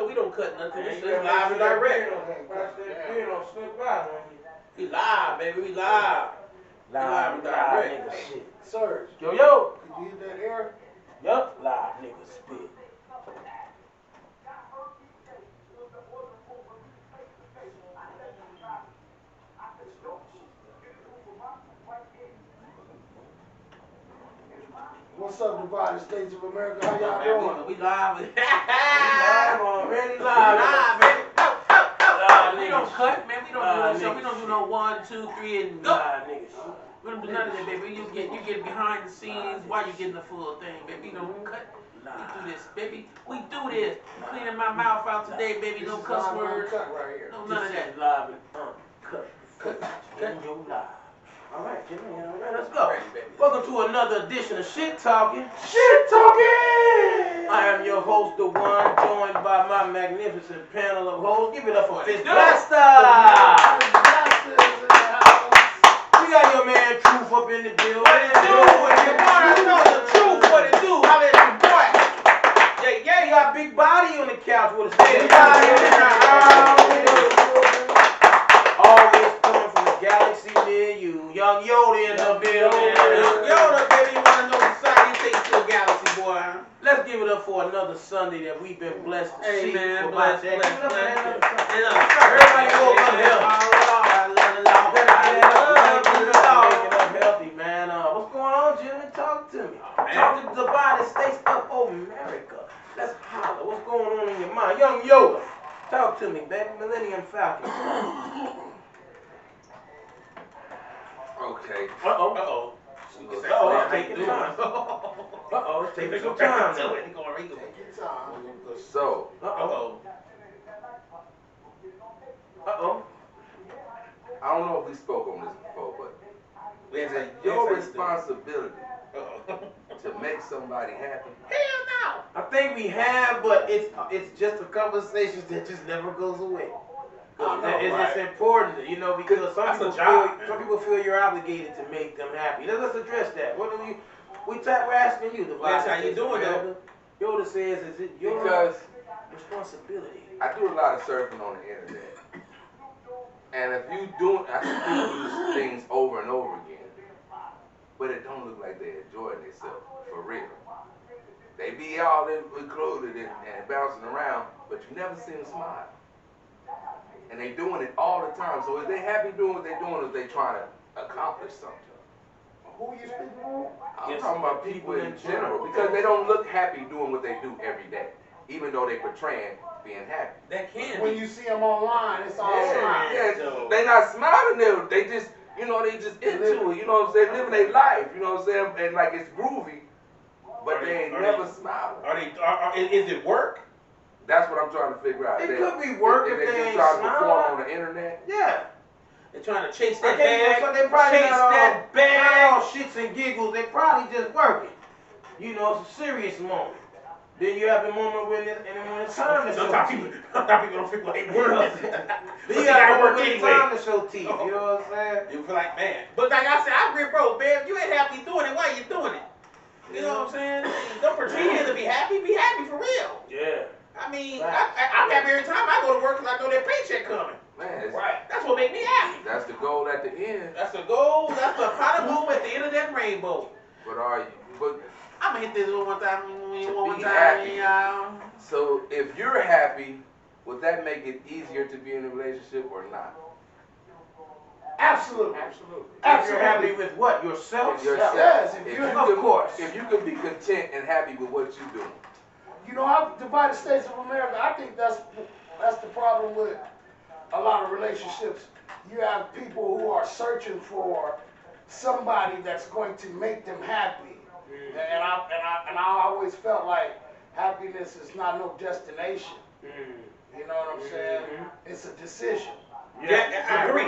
We don't cut nothing. It's live and direct. We live, baby. We live. Live and direct. Nigga shit. Surge. Yo. Could you hit that air? Yup. Live nigga spit. What's up, Divided States of America? How y'all doing? We live. We live already. Live, baby. We don't Niggas. cut, man. We don't do no show. We niggas. don't do no 1, 2, 3, and go. Nigga shit. We don't do none of that, baby. You get behind the scenes while you getting the full thing, baby. We don't cut. We do this, baby. We do this. I'm cleaning my mouth out today, baby. No cuss words. No none of that. Live and uncut. Cut your live. All right, Jimmy. All right, let's go. Welcome to another edition of Shit Talking. Shit talking! I am your host, the one, joined by my magnificent panel of hosts. Give it up for Fist Blaster! We got your man Truth up in the building. What it do? What you want to know the truth? What it do? How that your boy? Yeah, you got Big Body on the couch with us. Big Body in the house. Always coming from the galaxy near you. Young Yoda in the building. Yoda, baby, you want to know the sign? You take it to a galaxy, boy. Let's give it up for another Sunday that we've been blessed to see. Amen. For Bless. Everybody Everybody go up healthy, man. What's going on, Jimmy? Talk to me. Talk to the Divided States of America. Let's holler. What's going on in your mind? Young Yoda, talk to me, baby. Millennium Falcon. Okay. Uh-oh. Take your time. Take your time. So, I don't know if we spoke on this before, but is it your responsibility to make somebody happy? Hell I think we have, but it's just a conversation that just never goes away. It's important, because some people feel you're obligated to make them happy. Let's address that. What do we're asking you, the That's how you doing, though. Yoda says, is it your responsibility? I do a lot of surfing on the internet, and if you do, I see people do things over and over again, but it don't look like they're enjoying themselves for real. They be all included and bouncing around, but you never see them smile. And they doing it all the time. So is they happy doing what they're doing, or is they trying to accomplish something? Who you speaking of? I'm talking about people in general, because they don't look happy doing what they do every day, even though they portraying being happy. That can When you see them online, it's all smiles. Yeah, they not smiling. They just, they just into it. You know what I'm saying? Living their life. You know what I'm saying? And like it's groovy, but they ain't never smiling. Is it work? That's what I'm trying to figure out. It could be work if they just ain't trying to smiling. perform on the internet. Yeah. They're trying to chase that Okay, bag. so they probably chase not that all bag. shits and giggles. They probably just working. It's a serious moment. Then you have a moment when it's time to show teeth. Sometimes people don't feel like they work. Then you have a moment when it's time to show teeth. You know what I'm saying? You feel like, man. But like I said, I agree, bro, man. If you ain't happy doing it, why you doing it? You know what I'm saying? Don't pretend to be happy. Be happy for real. Yeah. I mean, I'm happy every time I go to work because I know that paycheck coming. Man, Right. That's what make me happy. that's the goal at the end. That's the goal. That's the pot of gold at the end of that rainbow. But are you? But I'm going to hit this one time. be happy. So if you're happy, would that make it easier to be in a relationship or not? Absolutely. If you're happy with what? Yourself? Yes, Of course. If you could be content and happy with what you're doing. I've Divided States of America. I think that's the problem with a lot of relationships. You have people who are searching for somebody that's going to make them happy, and I always felt like happiness is not no destination. You know what I'm saying? It's a decision. Yeah, I agree.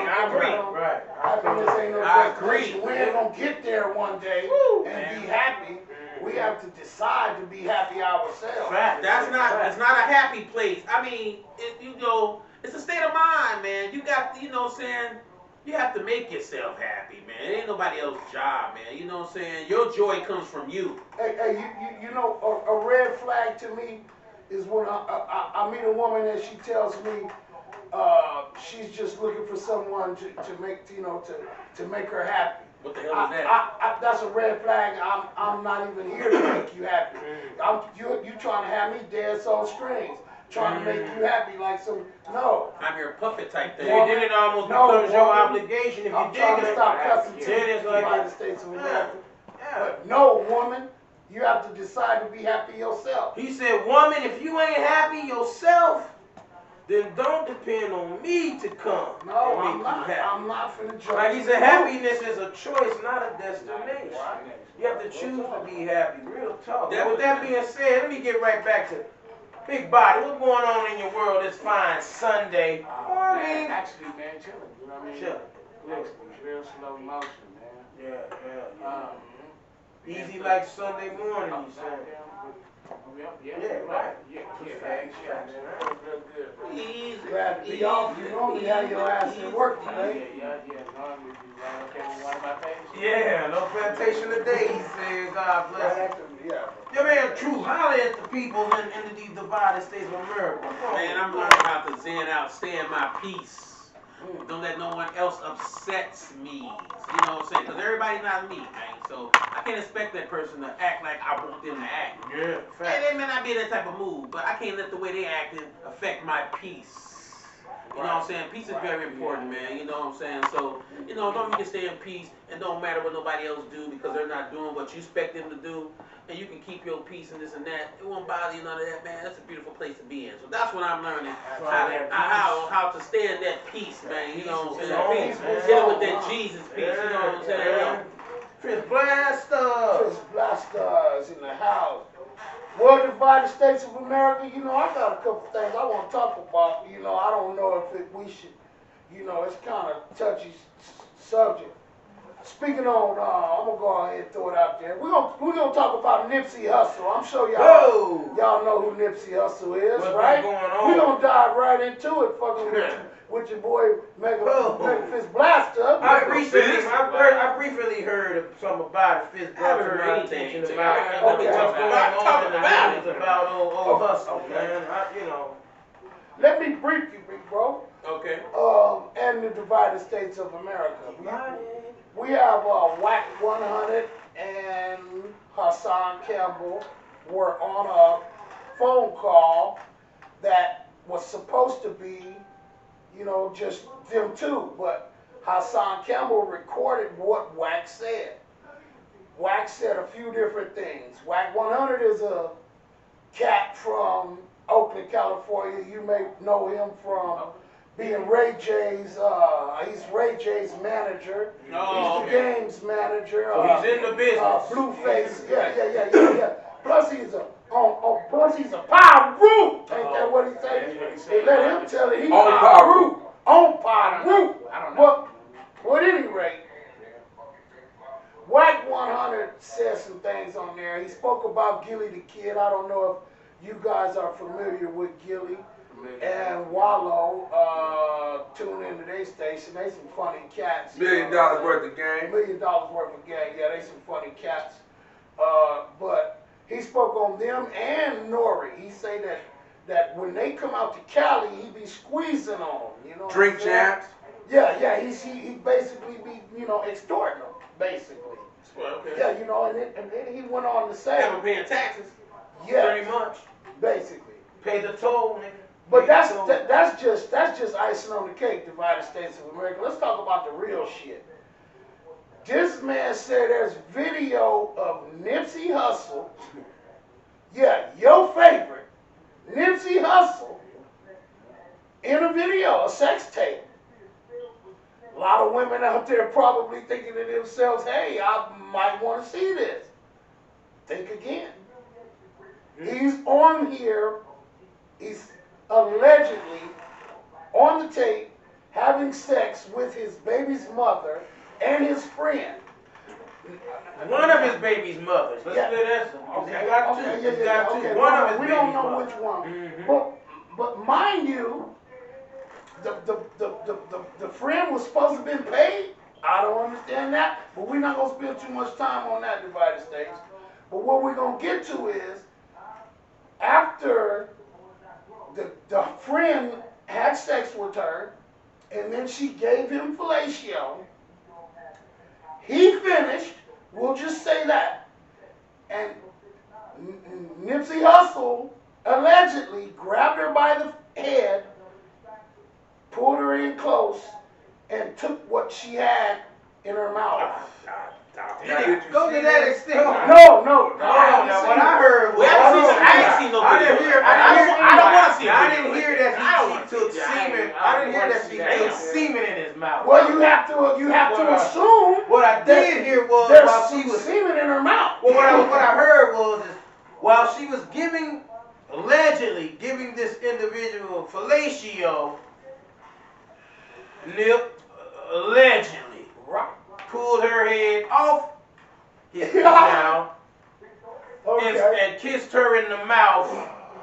Right. Happiness ain't no destination. We ain't gonna get there one day and be happy. We have to decide to be happy ourselves. It's not a happy place. I mean, it's a state of mind, man. You got, you have to make yourself happy, man. It ain't nobody else's job, man. You know what I'm saying? Your joy comes from you. Hey, a red flag to me is when I meet a woman and she tells me she's just looking for someone to make to make her happy. What the hell is that? That's a red flag. I'm not even here to make you happy. You trying to have me dance on strings, trying to make you happy like some no. I'm your puppet type thing. And then it almost becomes your obligation if I'm you trying dig to it. stop cussing to Then the it's like United States of America. Yeah. But no, woman, you have to decide to be happy yourself. He said, woman, if you ain't happy yourself, then don't depend on me to come No, and make I'm you happy. I'm not finna judge. Like he you. said, happiness is a choice, not a destination. You have to choose to be happy. Real talk. Now, with that being said, let me get right back to Big Body. What's going on in your world this fine Sunday morning? Actually, man, chilling. You know what I mean? Chilling. Actually, real slow motion, man. Yeah. Easy like Sunday morning, you said. Yeah, right. Yeah, real good. Easy. Glad to be off. You normally have your ass at work today. Yeah. Normally be right up there with one of my patients. Yeah, no plantation today, he said. God bless you. Yeah, man, true. Holler at the people in these divided states of America. Man, I'm learning how to zen out, stay in my peace. Don't let no one else upsets me. You know what I'm saying? Because everybody's not me, man. So I can't expect that person to act like I want them to act. Yeah, And they may not be in that type of mood, but I can't let the way they acting affect my peace. You know what I'm saying? Peace is very important, man. You know what I'm saying? So, you know, you can stay in peace and don't matter what nobody else do because they're not doing what you expect them to do. And you can keep your peace and this and that. It won't bother you, none of that, man. That's a beautiful place to be in. So that's what I'm learning. How to stay in that peace, man. You know what I'm saying? Deal with that Jesus peace. You know what I'm saying? Fist Blasters. Fist Blasters in the house. Well, divided states of America, you know, I got a couple things I want to talk about. You know, I don't know if we should, you know, it's kind of touchy subject. Speaking on, I'm gonna go ahead and throw it out there. We're gonna talk about Nipsey Hussle. I'm sure y'all know who Nipsey Hussle is, What's right? going on? We're gonna dive right into it, fucking with your boy Mega Fist Blaster. I briefly heard of something about it. Fist Blaster. My attention about what's going on about old Hustle, man. You know. Let me brief you, big bro. Okay. And the divided states of America. We have Whack 100 and Hassan Campbell were on a phone call that was supposed to be, you know, just them two. But Hassan Campbell recorded what Whack said. Whack said a few different things. Whack 100 is a cat from Oakland, California. You may know him from being Ray J's, he's Ray J's manager. Oh, he's the games manager. So he's in the business. Blueface, yeah. Plus he's a power root. Ain't that what he said? They let him tell it. He's power root. On power root. But at any rate, Whack 100 said some things on there. He spoke about Gilly the Kid. I don't know if you guys are familiar with Gilly and Wallow. Tune into their station. They some funny cats. $1 million worth of game. $1 million worth of game. Yeah, they some funny cats. But he spoke on them and Nori. He say that when they come out to Cali, he be squeezing on them. You know. Drink champs. Yeah. He basically be, you know, extorting them, basically. Okay. Yeah, you know, and then he went on to say, Haven't paying taxes. yeah, Pretty much. basically. Pay the toll, nigga. But that's just icing on the cake, divided states of America. Let's talk about the real shit. This man said there's video of Nipsey Hussle. Yeah, your favorite, Nipsey Hussle, in a video, a sex tape. A lot of women out there probably thinking to themselves, hey, I might want to see this. Think again. He's on here, he's allegedly on the tape having sex with his baby's mother and his friend. One of his baby's mothers. Let's clear that. Okay, He got two. okay, He got two. okay. One of his we baby's don't know mothers. which one. Mm-hmm. But mind you, the friend was supposed to have been paid. I don't understand that, but we're not gonna spend too much time on that, divided states. But what we're gonna get to is after the friend had sex with her, and then she gave him fellatio. He finished, we'll just say that. And Nipsey Hussle allegedly grabbed her by the head, pulled her in close, and took what she had in her mouth. Go to that extent. No. What I heard was I ain't seen no I video. didn't hear. I don't want to see. I didn't hear that I she took semen. I didn't hear that she took semen in his mouth. Well, you have to assume What I did hear was there's while some she was. semen in her mouth. Well, what I heard was is while she was allegedly giving this individual fellatio, Nip allegedly pulled her head off his now and kissed her in the mouth.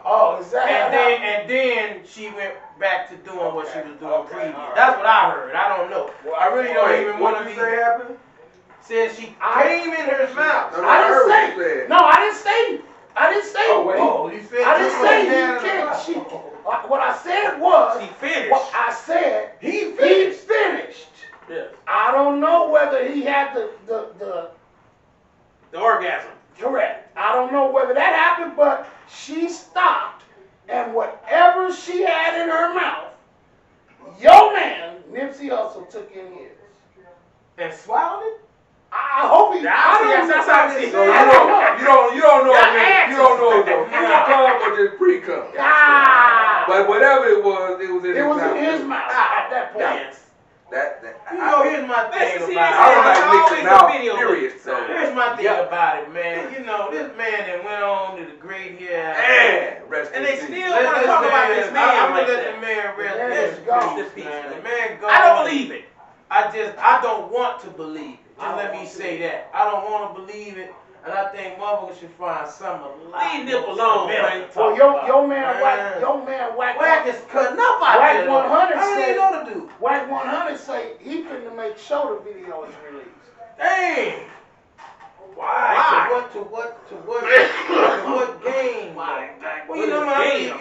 Oh, is that? And then she went back to doing what she was doing previous. That's what I heard. I don't know. I really don't even want to be. What happened? Said she came in her mouth. I didn't say. No, I didn't say. Oh, wait. Oh, you said I didn't say he he can't. What I said was. She finished. What I said. He He finished. Yes. I don't know whether he had the orgasm. correct. I don't know whether that happened, but she stopped, and whatever she had in her mouth, your man Nipsey Hussle took in his. and swallowed it. I hope he. I don't know. That's how I see it. So I don't know. you don't know Y'all if you don't know if it was pre-cum or just pre-cum. But whatever it was in It his was mouth. in his mouth at that point. Yes. You know, here's my thing Listen, see, about I it. don't like Always mixing the mouth, video. period. So Here's my thing about it, man. You know, this man that went on to the great here. yeah, rest And in they peace. still want to talk about this man. I'm like gonna let that. the man rest. Yeah, Rest go. in peace, man. The man gone. I don't believe it. I don't want to believe it. Just let me say that. I don't want to believe it, and I think motherfuckers should find something Leave Nip alone, man. Well, your man Whack is cutting up out Whack there. 100 I don't said- even know to do. Whack 100 say he couldn't make sure the video is released. Dang. Why? To what game? Why? Well, you know what I'm saying.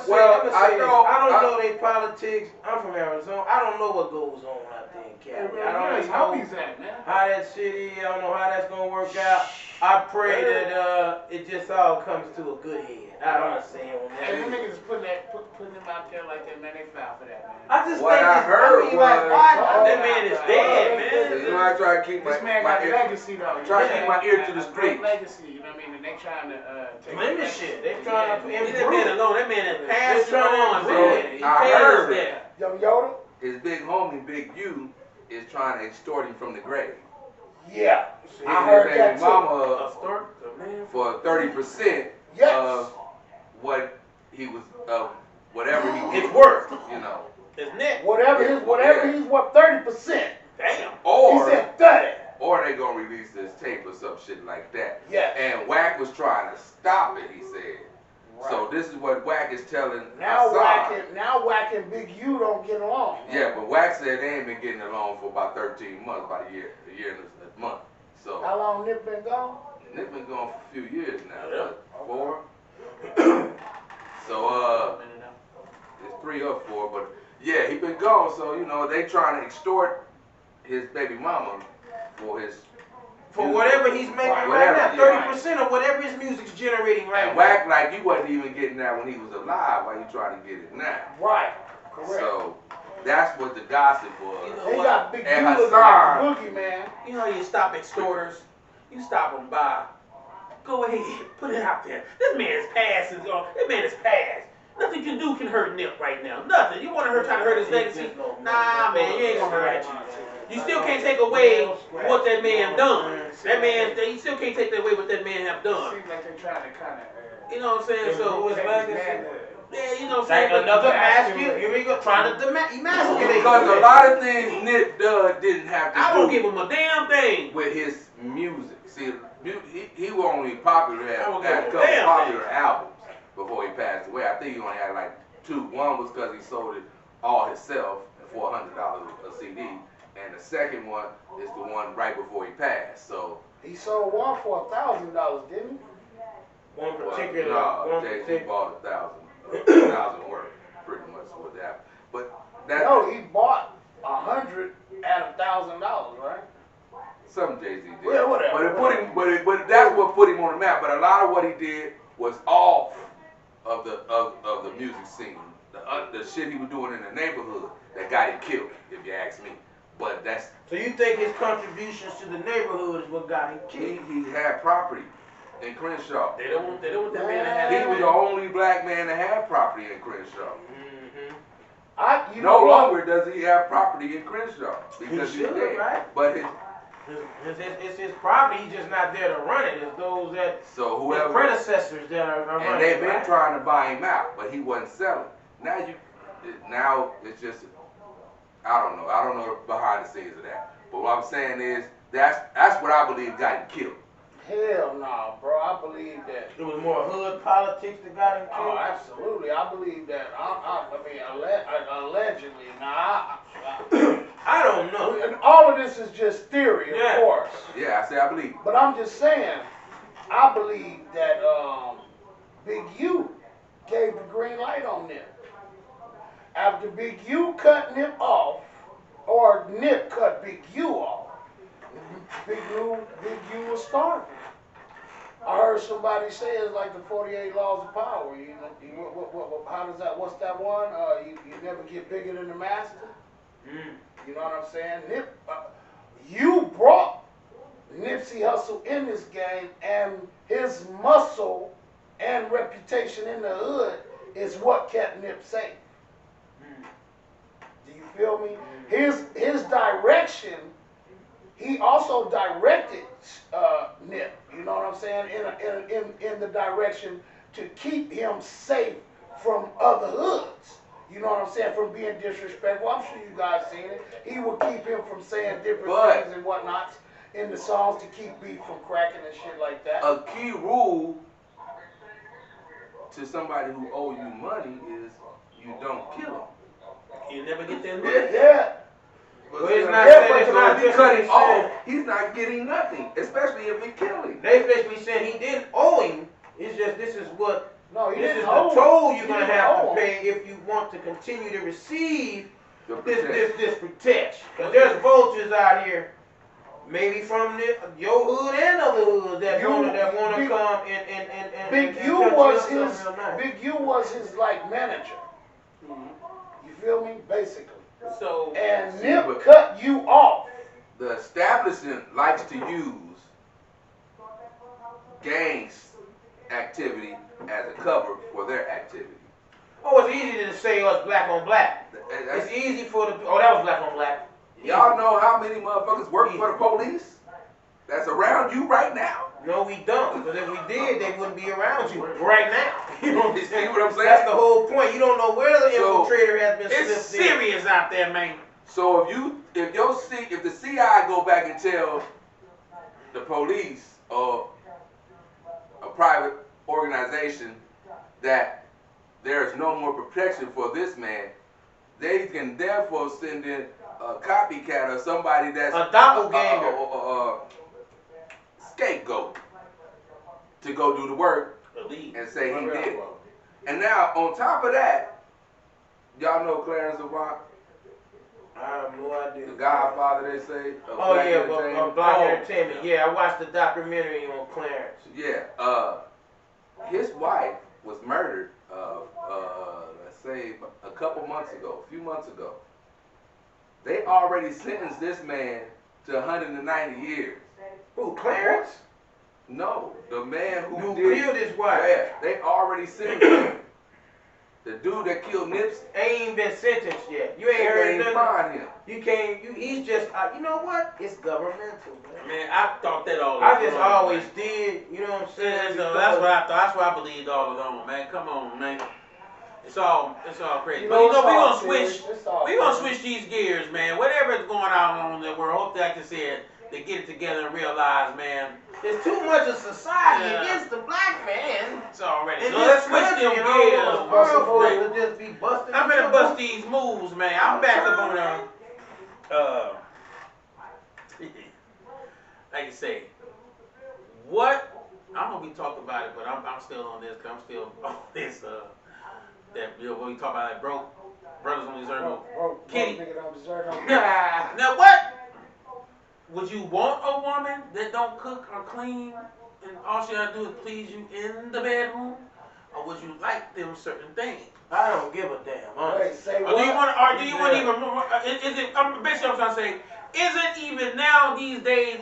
Well, I don't I- know they politics. I'm from Arizona. I don't know what goes on out there in Cali. I don't know he's at, man. how that shit is. I don't know how that's gonna work out. I pray that it just all comes to a good head. I don't say on Hey, them that. niggas putting him out there like that, man. They foul for that, man. I just What think I heard like, was- why? That man is dead, man. You know, I try to keep This man my got a ear. legacy though. Try to keep my ear to the A great street. legacy, you know what I mean? And they trying to take Women the shit. legacy. They trying to Leave that man alone. That man is They're passing trying to on, improve. man. He I passed heard. there. Young Yoda? His big homie, Big U, is trying to extort him from the grave. Yeah. He I heard paid that his too. mama A stork? A man? for 30% Yes. of what he was, whatever he It's did, worth. you know. His neck. Whatever he's worth 30%. Damn. He Or said 30. or they gonna release this tape or some shit like that. Yes. And Wack was trying to stop it, he said. Right. So this is what Wack is telling Now Hassan. Wack and Big U don't get along. Yeah, but Wack said they ain't been getting along for about 13 months, about a year and a month. So How long Nip been gone? Nick been gone for a few years now. Yeah. What, 4? So it's 3 or 4, but yeah, he been gone. So you know they trying to extort his baby mama for his For whatever he's making right Whatever, now, yeah. 30% of whatever his music's generating right and now. Wack like you wasn't even getting that when he was alive. Why you trying to get it now? Right. Correct. So that's what the gossip was. You know They what? got Big U And looking Hassan. like a boogeyman. You know you stop extorters. You stop them by. Go ahead, put it out there. This man's past is gone. This man is past. Nothing you can do can hurt Nip right now. Nothing. You want to try to hurt his legacy? Nah, man, you ain't gonna hurt it. You still can't take away what that man done. That man, you still can't take away what that man have done. Seems like they're trying to kind of. You know what I'm saying? So, his legacy. yeah, you know what I'm saying? Like another Emasculate. Here we go, trying to emasculate. Because a lot of things Nip didn't have to I do don't give him a damn thing. with his music. See, he was only popular, I don't had a give a couple damn popular albums before he passed away. I think he only had like 2. One was because he sold it all himself for $100 a CD, and the second one is the one right before he passed. So He sold one for $1,000, didn't he? One well, particular, no, one Jay-Z particular. bought 1,000 $2,000 worth, pretty much what happened. But that No, he bought 100 at $1,000, right? some Jay-Z did. Well, whatever. But it put him, but that's what put him on the map. But a lot of what he did was off of the music scene. The shit he was doing in the neighborhood that got him killed, if you ask me. But that's So you think his contributions to the neighborhood is what got him killed? he had property in Crenshaw. They don't want that man to have He that. was the only black man to have property in Crenshaw. Mm-hmm. You No know what? longer does he have property in Crenshaw because He he's should, dead. right? But It's his property. He's just not there to run it. It's those that so his whoever predecessors that are and running they've it, been right? trying to buy him out, but he wasn't selling. Now it's just I don't know behind the scenes of that. But what I'm saying is that's what I believe got him killed. Hell no, bro. I believe that. It was more hood politics that got him Oh, killed. absolutely. I believe that. I mean, allegedly. Now, I don't know. and all of this is just theory, of Yeah. course. Yeah, I say I believe. But I'm just saying, I believe that Big U gave the green light on Nip. After Big U cut Nip off, or Nip cut Big U off, Big U was starving. I heard somebody say it's like the 48 laws of power. You know, how does that? What's that one? You never get bigger than the master. You know what I'm saying? Nip, you brought Nipsey Hussle in this game, and his muscle and reputation in the hood is what kept Nip safe. Do you feel me? His direction. He also directed Nip. You know what I'm saying? In the direction to keep him safe from other hoods. You know what I'm saying? From being disrespectful. I'm sure you guys seen it. He would keep him from saying different things and whatnots in the songs to keep beef from cracking and shit like that. A key rule to somebody who owe you money is you don't kill him. You never get that money. Yeah. Well, it's so not yeah, saying but it's if not he just cut what him he off, said. he's not getting nothing, especially if we kill him. They basically saying he didn't owe him. It's just this is what No, he this is didn't the owe him. toll you're He gonna didn't have owe to him. pay if you want to continue to receive The this protection. Because there's vultures out here, maybe from your hood and other hoods that wanna Big- come and Big and U touch was up his. something real nice. Big U was his like manager. You feel me? Basically. So And See, Nip but- cut you off. The establishment likes to use gangs activity as a cover for their activity. Oh, it's easy to say us black on black. And that's- It's easy for the that was black on black. Y'all know how many motherfuckers work for the police that's around you right now? No, we don't. Because if we did, they wouldn't be around you right now. You know what I'm You saying? see what I'm saying? That's the whole point. You don't know where the So, infiltrator has been it's slipped in. serious out there, man. So if the CI go back and tell the police or a private organization that there is no more protection for this man, they can therefore send in a copycat or somebody that's A doppelganger. Scapegoat to go do the work and say he did it. And now on top of that, y'all know Clarence Avant, I have no idea. the Godfather they say. Of Oh black yeah, entertainment. Black Entertainment. Yeah, I watched the documentary on Clarence. Yeah, his wife was murdered, let's say a few months ago. They already sentenced this man to 190 years. Who, Clarence? No, the man Who did. killed his wife? Yeah, they already sentenced him. The dude that killed Nipsey, Ain't even been sentenced yet. You they ain't heard ain't nothing. find him. You can't. He's just. You know what? It's governmental, man. Man, I thought that all I just along, always man. did. You know what I'm saying? So that's what I thought. That's what I believed all along, man. Come on, man. It's all crazy. But you know, we're gonna switch. We're gonna switch these gears, man. Whatever is going on in the world, hopefully, like I said, they get it together and realize, man. There's too much of society Yeah. against the black man. It's already. In So let's this switch country them and all over the gears. world for Right. us to just be busting. I'm each gonna other. bust these moves, man. I'm back up on like you say, what I'm gonna be talking about it, but I'm still on this. 'Cause I'm still on this That when we talk about like broke brothers don't deserve no kitty. Nigga don't deserve no Now what? Would you want a woman that don't cook or clean and all she gotta do is please you in the bedroom? Or would you like them certain things? I don't give a damn, honestly. Wait, say Or what? do you want? Or do you want even? Is it? Basically, I'm trying to say, is it even now these days?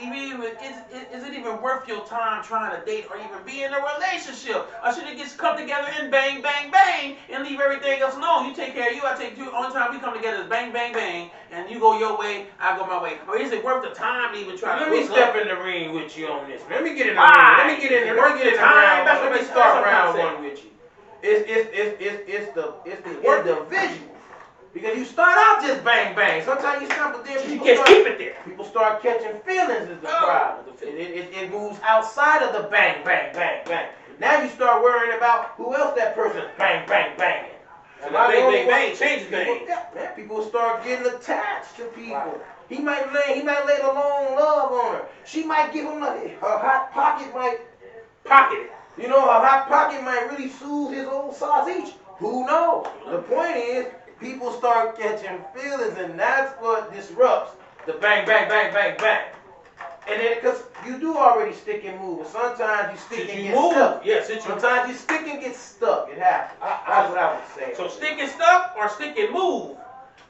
Is it even worth your time trying to date or even be in a relationship? Or should it just come together and bang, bang, bang, and leave everything else alone? You take care of you, I take you. Only time we come together is bang, bang, bang, and you go your way, I go my way. Or is it worth the time to even try? Let to me hook step up? in the ring with you on this. Let me get in the ring. Let me get in the round. Let me start round one with you. It's the individual. Because you start out just bang bang. Sometimes you stop, but then You can't keep it there. people start catching feelings is the problem. It moves outside of the bang bang bang bang. Now you start worrying about who else that person is bang bang banging. So the bang, bang, bang changes things. Yeah, man, people start getting attached to people. He might lay the long love on her. She might give him her hot pocket might Pocket it. you know, her hot pocket might really soothe his old sausage. Who knows? The point is, people start catching feelings, and that's what disrupts the bang, bang, bang, bang, bang. And then, because you do already stick and move, and sometimes you stick and get stuck. Yes, Sometimes you stick and get stuck. It happens. That's what I would say. So stick and stuck or stick and move.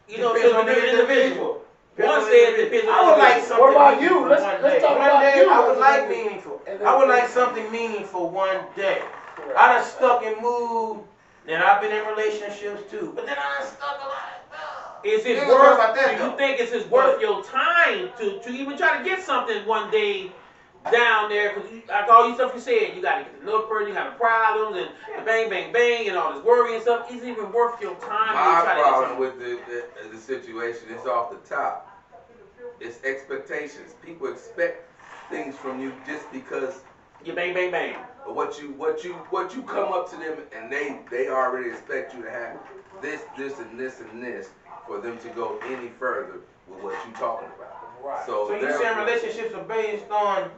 You know, Depends so on the individual. One said it depends on I would like something What about meaningful you? Let's one talk day. about One day, you. I would like meaningful. And then- I would like something meaningful one day. I done stuck and moved, and I've been in relationships too. But then I done stuck a lot. Is it Yeah, worth? about that, Do you though. think it's worth your time to even try to get something one day down there? Because like all you stuff you said, you got to get to know the person, you have problems, and the bang, bang, bang, and all this worry and stuff. Is it even worth your time? My to try problem to with the situation is off the top. It's expectations. People expect things from you just because you bang, bang, bang. of what you come up to them and they already expect you to have this, and this for them to go any further with what you talking about. Right. So you're saying relationships are based on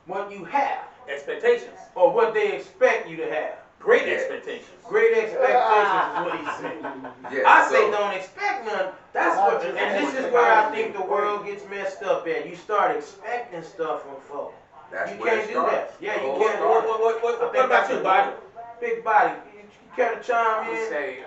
what you have, Expectations. or what they expect you to have. Great Yeah. expectations. Great expectations is what he's saying. Yeah, I say so- don't expect none. That's what, and this is where I think the world gets messed up at. You start expecting stuff from folks. That's You where can't it do that. starts. Yeah, The you whole can't. start. What about you, Bobby? Big body. You care to chime I would in? say,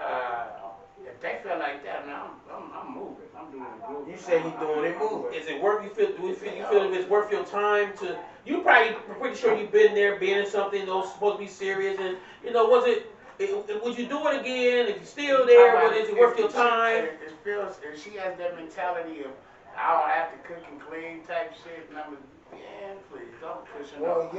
if they feel like that, man, I'm moving. I'm doing the group. You say you doing it moving. Is it worth you feel? Do you feel if it's worth your time to? You probably pretty sure you've been there, being in something you know supposed to be serious, and you know was it? Would you do it again if you're still there? What is it worth your time? If she has that mentality of I don't have to cook and clean type shit, and I'm please don't push it. Well, up.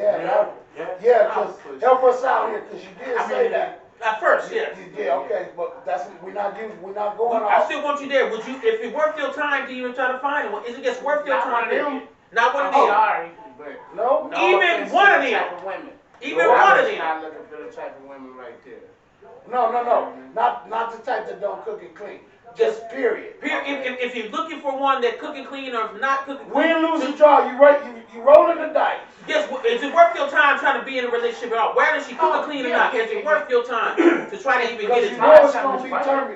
yeah, because help us out here, because you did say that. At first, yes. You did, okay, but that's, we're not going I off. still want you there. Would you, if it worth your time to even try to find one? Is it just worth your Not time? one of them. Not one of I'm them. sorry, but No? no Even offense one to of the them. type of women. Even No, one I'm of just them. not looking for the type of women right there. No, not the type that don't cook and clean, just period. If you're looking for one that cook and clean or not cook and Win, clean, lose, or draw, you rolling the dice. guess what? Is it worth your time trying to be in a relationship at all? Whether she cook and clean or not, is it worth your time to try to even get Because it? you know it's going to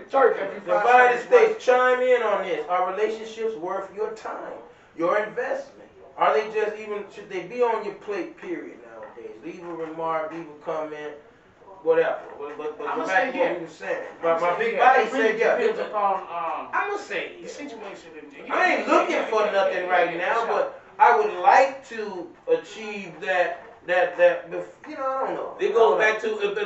be turkey. The United States, chime in on this. Are relationships worth your time, your investment? Are they just even, should they be on your plate, period, nowadays? Leave a remark, leave a comment, whatever. But I'ma go back say to what yeah. we were saying. But my big It body really said yeah. depends upon I'm gonna say the yeah. situation. I ain't looking for nothing right now, but I would like to achieve that, you know, I don't know. It goes back to what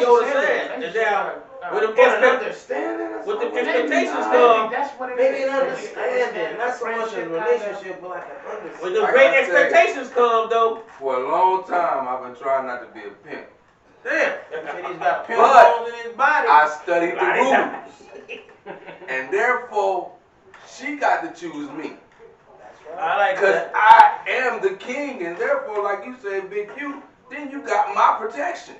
Yoda said. And now, with An understanding or with the something? expectations Maybe come. That's what it Maybe is. an understanding, not so much a relationship, but like an understanding. When the Like great I said- expectations come, though, For a long time, I've been trying not to be a pimp. Damn, he's got pimp But holes in his body. I studied the rules, and therefore, she got to choose me. I like Because that. I am the king, and therefore, like you said, Big Q, then you got my protection.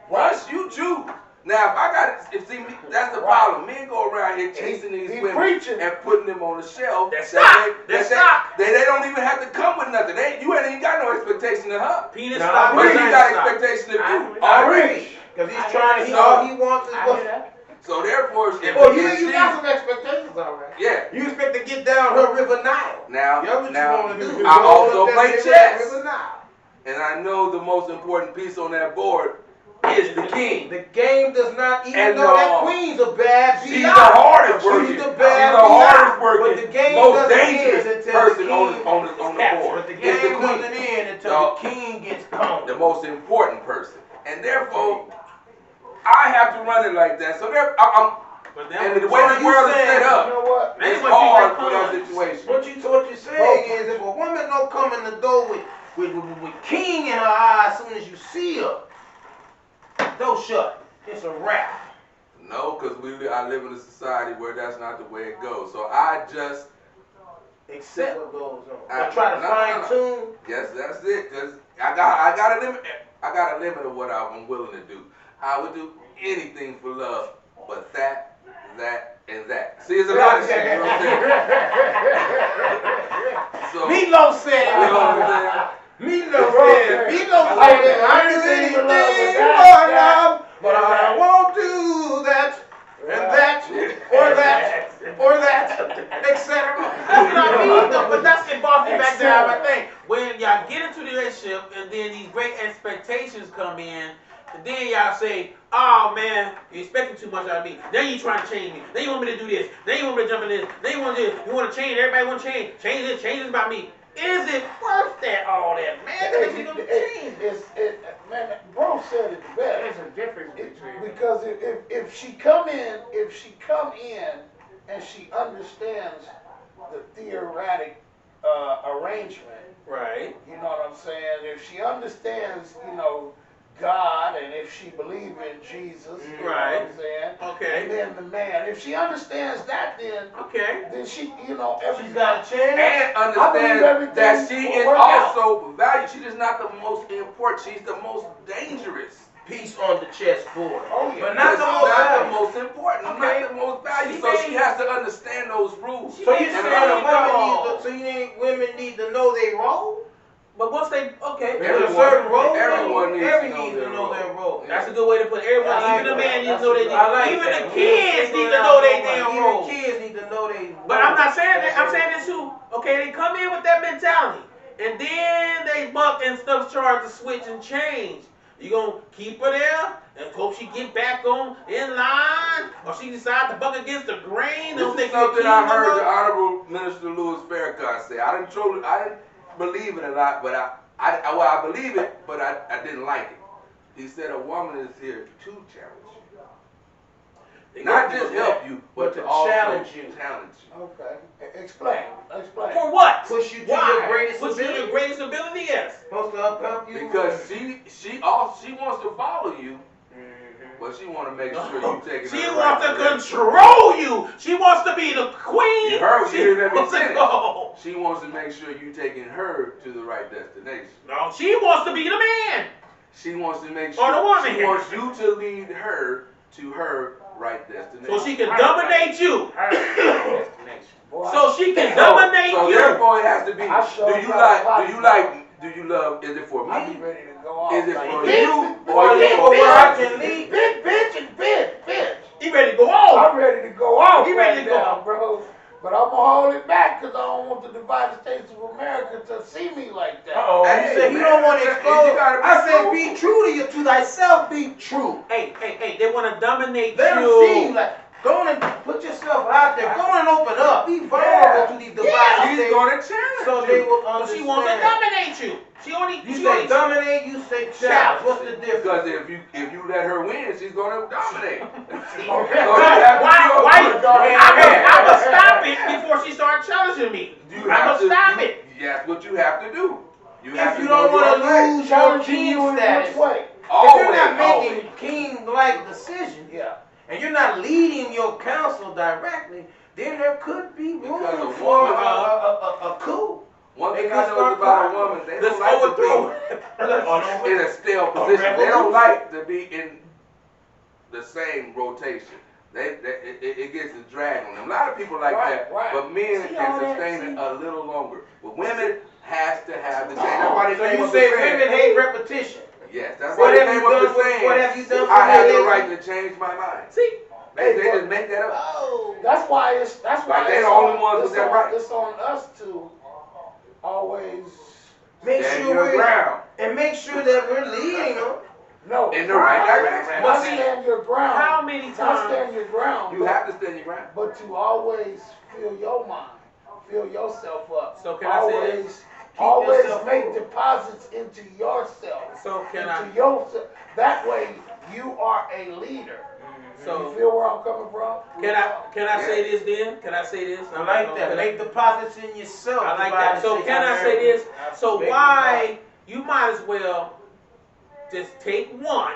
Once you choose. Now, if I got it, see, that's the problem. Men go around here chasing these He women preaching. and putting them on the shelf. That's stock. That's stock. They don't even have to come with nothing. You ain't even got no expectation of her. penis Nah, stop. But you got stop. expectation of you I already. Preach. Because he's trying to, all he wants is what. So therefore, if You got some expectations, all right. Yeah. You expect to get down her River Nile. Now, what you want to do. I also play chess. River Nile. And I know the most important piece on that board is the king. The game does not even And, know that queen's a bad she's the hardest working. She's the bad hardest working, but the game most doesn't dangerous end until person the king on the board. But the It's game the queen. doesn't end until the king gets coned. The most important person. And therefore, I have to run it like that. So there, and the way the world is set up, You know what? it's hard for that situation. What you're saying is, if a woman don't come in the door with king in her eye as soon as you see her, don't shut. It's a wrap. No, because I live in a society where that's not the way it goes. So I just accept what goes on. I try to fine tune. Yes, that's it. Because I got a limit. I got a limit of what I'm willing to do. I would do anything for love, but that, and that. See, it's a lot of shit. You know what I'm saying? So, Meatloaf said it. You know what I'm saying? Meatloaf said it. I do anything for love, but I won't do that, and that, or that, etc. That's what I mean, though. But that's it. Boss me back down my thing. When y'all get into the relationship, and then these great expectations come in. And then y'all say, oh man, you're expecting too much out of me. Then you trying to change me. Then you want me to do this. Then you want me to jump in this. Then you want to do this. You want to change. Everybody want to change. Change this about me. Is it worth that, all that, man? Because you're going to change. Man, bro said it best. There's a difference between Because if she come in and she understands the theoretic arrangement, Right. you know what I'm saying? If she understands, God, and if she believes in Jesus, you know what I'm saying? Okay. And then the man, if she understands that, then she, She's got a chance. And understand that she is also valued. She's just not the most important. She's the most dangerous piece on the chessboard. Oh, yeah. But not the most important. Okay. Not the most valued. So she has to understand those rules. So you saying women need to know their role? But once they, okay. There's a certain role. Everyone needs to know their role. That's a good way to put it. Everyone, even the man needs to know their role. Even the kids need to know their damn role. Even kids need to know their role. But I'm not saying that. I'm saying this too. Okay, they come in with that mentality. And then they buck and stuff try to switch and change. You gonna keep her there and hope she get back on in line, or she decide to buck against the grain. This is something I heard the Honorable Minister Louis Farrakhan say. I didn't believe it a lot, but I believe it, but I didn't like it. He said a woman is here to challenge you, not just help you, but to also challenge you. Okay, explain. For what? Push you to Why? your greatest Push you to your greatest ability, yes. Supposed to help you. Because she wants to follow you, but she want to make sure you taking. She wants to control you. She wants to be the queen. You heard me. Go. She wants to make sure you taking her to the right destination. No, she wants to be the man. She wants to make sure. Or the woman. She wants you to lead her to her right destination. So she can dominate you. So she can dominate so you. Therefore, it has to be. Do you love? Is it for me? I'm ready to go off. Is it like for this. you? Or is it for where I can lead? Bitch. He ready to go off. I'm ready to go off. He ready to go now, bro. But I'm gonna hold it back because I don't want the Divided States of America to see me like that. Uh-oh. Hey, you said you don't want to expose. I said be true to you, to thyself. Be true. Hey, they want to dominate Let them you. see you. Like, go on and put yourself out there. Go on and open up. Be vulnerable to these divided She's states. going to challenge So you. they will But understand. she wants to dominate you. You say dominate, you say challenge. What's the difference? Because if you let her win, she's going to dominate. I would stop it before she started challenging me. I would stop it. That's what you have to do. If you don't want to lose your king status, if you're not making king-like decisions, and you're not leading your council directly, then there could be room for a coup. One thing I know about a woman, they don't like to be in a stale position. They don't like to be in the same rotation. It gets a drag on them. A lot of people like that, but men can sustain it a little longer. But women has to have the change. That's why they So you say women hate repetition. Yes, that's What why they have came you up done with for- saying, what have you done for I have me the lately? right to change my mind. See, They Hey, just make that up. oh, that's why it's they the only ones with that right. It's on us to always Make Stand sure your we're ground. and make sure that we're leading them. no In the right direction. not stand your ground. how many Not times? stand your ground. You have to stand your ground. But to always fill your mind, fill yourself up. So can I say this? Always yourself make full. deposits into yourself. So can into I? yourself. That way you are a leader. You So feel where I'm coming from? can I say this then? Can I say this? I like that. Make deposits in yourself. I like that. So can I say this? So why you might as well just take one,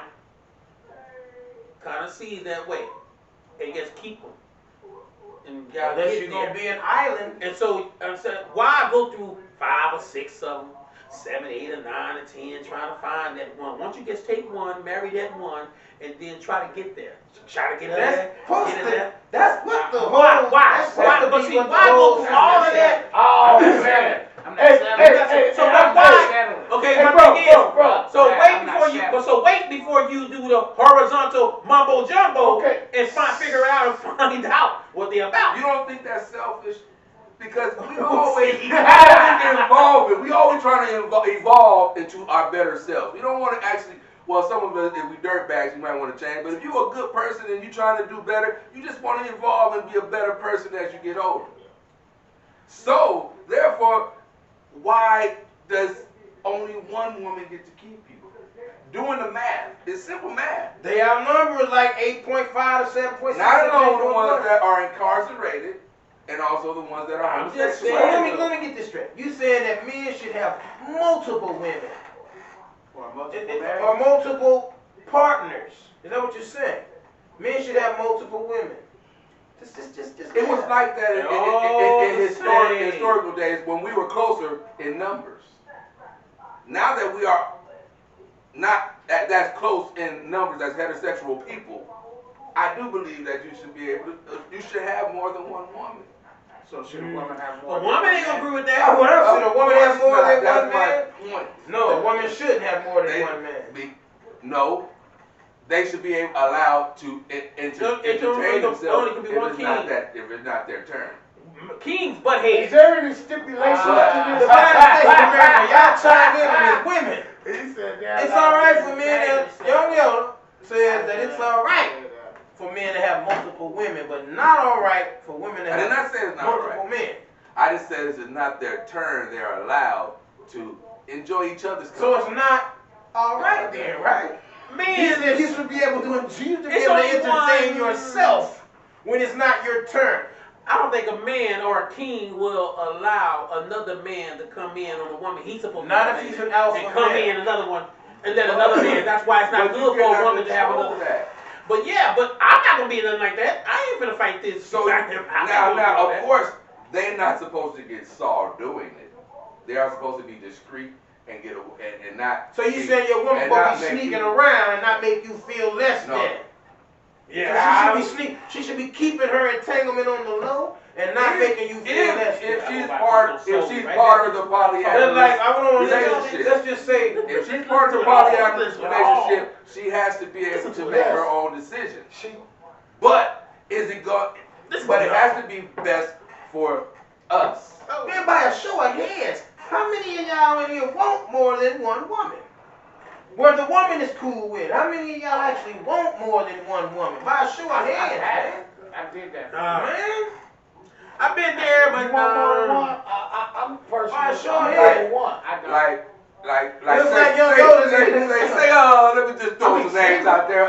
kind of see it that way, and just keep them. And y'all Unless get you're there. gonna be an island. And so I'm saying, why go through 5 or 6 of them, 7, 8 or 9 or 10, trying to find that one? Once you just take one, marry that one, and then try to get there. Try to get there. Get it there. That's what the Why? That's Why? what But the see, what the why whole- go through all of that? Oh, I'm man. not Hey, settling. hey, So hey, but hey, why? Okay, Hey, my bro, thing is, bro. so I'm wait not before you, settling. but so wait before you do the horizontal mumbo jumbo Okay. and figure out and find out what they're about. You don't think that's selfish? Because we always evolving. We always trying to evolve into our better selves. We don't want to actually. Well, some of us, if we dirtbags, you might want to change. But if you're a good person and you're trying to do better, you just want to evolve and be a better person as you get older. So, therefore, why does only one woman get to keep you? Doing the math. It's simple math. They outnumber like 8.5 to 7.6. Not alone the ones that are incarcerated, and also the ones that are I'm just homosexual. saying. Let me get this straight. You saying that men should have multiple women or multiple partners? Is that what you're saying? Men should have multiple women. Just It was like that in historical days when we were closer in numbers. Now that we are not that's close in numbers as heterosexual people, I do believe that you should be able to. You should have more than one woman. So should a woman have A more? woman ain't gonna agree with that. What else? Should a woman have more than That's one man? my point. No, a woman shouldn't have more than They one man. no, they should be allowed to entertain themselves only can be one if it's not king. that if it's not their turn. Kings butt Is heads. there any stipulations to The this? United States of America, y'all chime in with women. He said that. It's all right for men. Young says that it's all right for men to have multiple women, but not all right for women to I did have not say it's not all multiple right. men. I just said it's not their turn. They're allowed to enjoy each other's So company. it's not all right then, right? He Men, said you should be able to entertain only one. yourself when it's not your turn. I don't think a man or a king will allow another man to come in on a woman. He's supposed Not to if come he's in an alpha and come male. in another one, and then another man. That's why it's not But good you for a cannot woman to have control another. that. But yeah, but I'm not gonna be nothing like that. I ain't gonna fight this. So I'm not now, gonna do of that. course, they're not supposed to get saw doing it. They are supposed to be discreet and get and not. So you saying your woman and supposed not to be make sneaking you- around and not make you feel less No. than? Yeah, She should be keeping her entanglement on the low and not making you feel less than. If she's part of the But polyamorous like I don't know, relationship. let's just say If she's part of the polyamorous relationship, she has to be able to make Yes. her own decisions. She, But is it going? This But is it has to be best for us. man, by a show of hands, how many of y'all in here want more than one woman? Where the woman is cool with, how many of y'all actually want more than one woman? By a show of hands, man. I did that. Man, I've been there, you but want more than one? I'm personally sure I'm is. number one. I don't. Like Looks like Young Yoda's in this. let me just throw some names out there.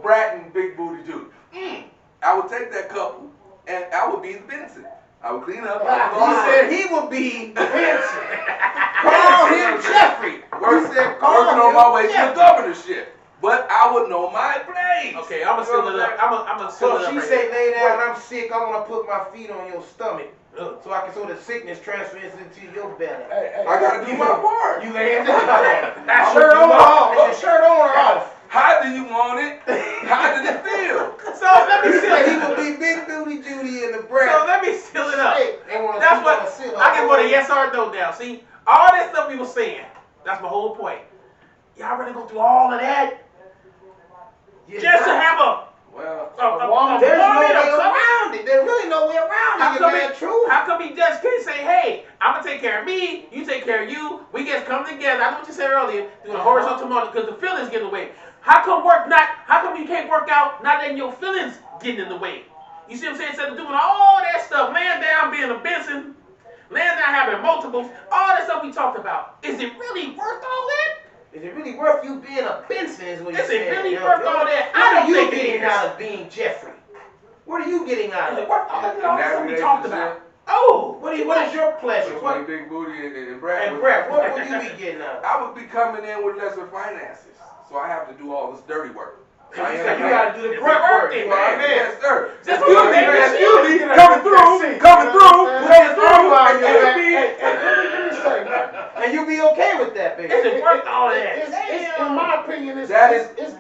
Bratton, Big Booty Judy. I would take that couple, and I would be Vincent. I would clean up. He said he would be Vincent. Call him Jeffrey. Working call on him my way to the Jeffrey. governorship, but I would know my place. okay, I'm gonna seal it up. I'm gonna seal it So up. she right say, here. lay down, I'm sick, I want to put my feet on your stomach. So the sickness transfers into your belly. Hey, I gotta do my part. You laying down. That I'm shirt gonna on do or my off? part. Is your shirt on or off? How do you want it? How did it feel? So let me He seal said he it. would be Big Booty Judy in the So breath. let me seal it up. That's That's what I can put a yes or no down. See, all that stuff we were saying. That's my whole point. Y'all really go through all of that Yeah, just to have a woman. there's no woman way to come around it. There's really no way around How it, come, man. True. how come he just can't say, hey, I'm going to take care of me, you take care of you, we just come together. I know what you said earlier, doing a horizontal motion because the feelings get in the way. How come you can't work out not letting your feelings get in the way? You see what I'm saying? Instead of doing all that stuff, laying down, being a Benson, laying down, having multiples, all that stuff we talked about, is it really worth all that? Is it really worth you being a Benson? Is what you're Is saying? it really worth all that? What I are don't you think it getting is. out of being Jeffrey? What are you getting out Is of it it? worth all that In that stuff we talked about? Oh, What is your pleasure? Between What, Big Booty and Brad. and Brett, what would you be getting out of it? I would be coming in with lesser finances, so I have to do all this dirty work. So you gotta do the It's grunt work. worth it, You are a man. man. Yes, sir. That's You what I'm be- saying. that's You you be gotta coming get that through, seat, coming you know through, what I'm coming saying? through, Hey, and you be. let me say, man. And you be okay with that, baby. is it worth all that? In my opinion, it's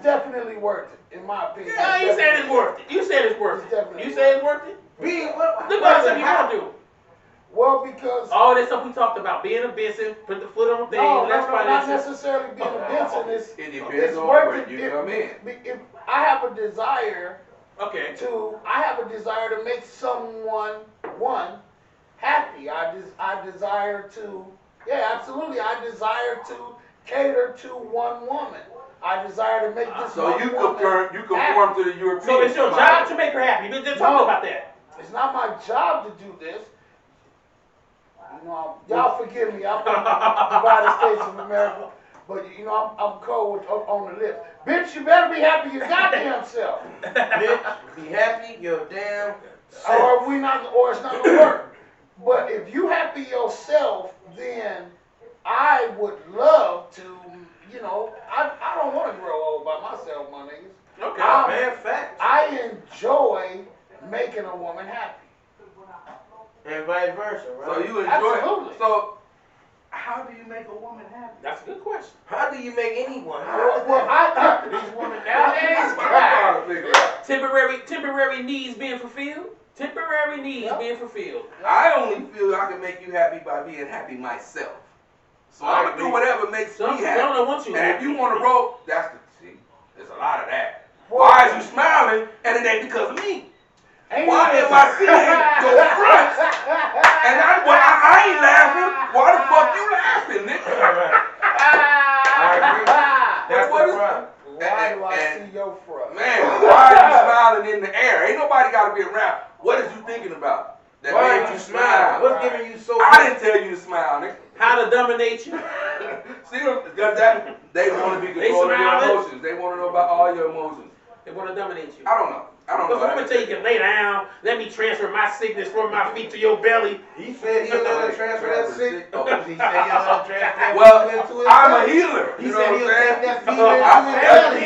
definitely worth it. In my opinion. Yeah, you said it's worth it. You said it's worth It's it. definitely You said it's worth it? Being what? Look what I said you want to do. Well, because All that stuff we talked about, being a Benson, put the foot on things, no, that's not financial. necessarily being a Benson. It depends It's on worth where it. you come in. If I have a desire Okay. to make someone happy. I desire to, yeah, absolutely. I desire to cater to one woman. I desire to make this So one you woman conform happy. to the European. So it's your model. job to make her happy. We just talked No. about that. It's not my job to do this. You know, y'all forgive me. I'm from the United States of America, but you know I'm cold on the lips. Bitch, you better be happy your goddamn self, Bitch, be happy, your damn self. or it's not gonna work. But if you happy yourself, then I would love to. You know, I don't want to grow old by myself, my niggas. Okay. Man, facts. I enjoy making a woman happy. And vice versa, right? So you enjoy. Absolutely. So how do you make a woman happy? That's a good question. How do you make anyone? Well, These women That's nowadays, what I'm trying to figure out. temporary needs being fulfilled. Temporary needs Yep. being fulfilled. I only feel I can make you happy by being happy myself. So I I'm gonna agree. do whatever makes Some me people happy. don't want you And if happy. you want to roll, there's a lot of that. Why is you smiling and it ain't because of me? Why am I seeing your front and I ain't laughing? Why the fuck you laughing, nigga? I agree. That's What the is- problem. Why do I And- see your front? Man, why are you smiling in the air? Ain't nobody got to be around. What is you thinking about? That Why made are you smiling? What's giving you so I didn't tell you to smile, nigga. How to dominate you. See, because that they want to be controlling their smiling. emotions. They want to know about all your emotions. They want to dominate you. I don't know. Because a woman tell you can lay down, let me transfer my sickness from my feet to your belly. He said he'll let her transfer that sick. Oh. He said he'll let her transfer that Well, fever into his I'm a belly. healer. He You said know he'll what I'm take saying? that fever into his belly.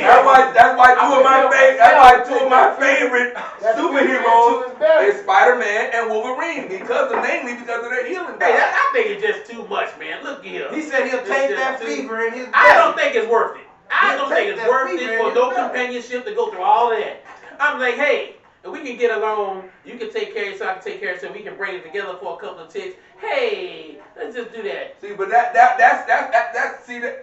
That's why two of my favorite superheroes is Spider-Man and Wolverine mainly because of their healing Hey, powers. I think it's just too much, man. Look here. He said he'll take that fever in his belly. I don't think it's worth it. I He'll don't think take it's that worth fever it in for his no belly. companionship to go through all of that. I'm like, hey, if we can get along, you can take care of yourself, I can take care of yourself, we can bring it together for a couple of ticks. Hey, let's just do that. See, but